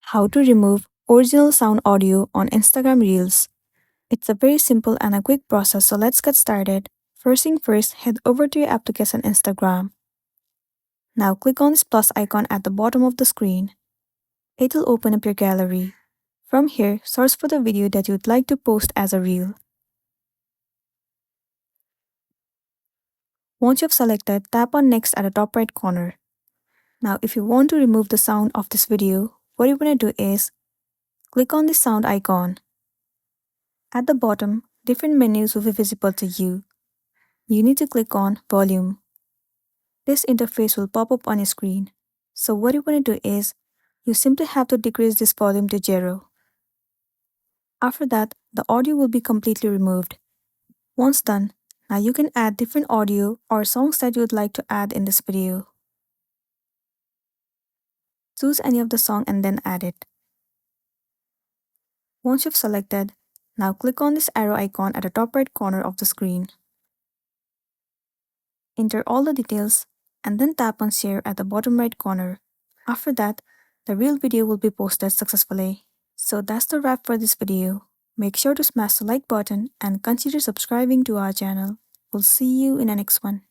How to remove original sound audio on Instagram Reels. It's a very simple and a quick process, so let's get started. First thing first, head over to your application Instagram. Now click on this plus icon at the bottom of the screen. It'll open up your gallery. From here, search for the video that you'd like to post as a reel. Once you've selected, tap on next at the top right corner. Now if you want to remove the sound of this video, what you're going to do is click on the sound icon. At the bottom, different menus will be visible to you. You need to click on Volume. This interface will pop up on your screen. So what you want to do is, you simply have to decrease this volume to 0. After that, the audio will be completely removed. Once done, now you can add different audio or songs that you would like to add in this video. Choose any of the song and then add it. Once you've selected, now click on this arrow icon at the top right corner of the screen. Enter all the details and then tap on share at the bottom right corner. After that, the real video will be posted successfully. So that's the wrap for this video. Make sure to smash the like button and consider subscribing to our channel. We'll see you in the next one.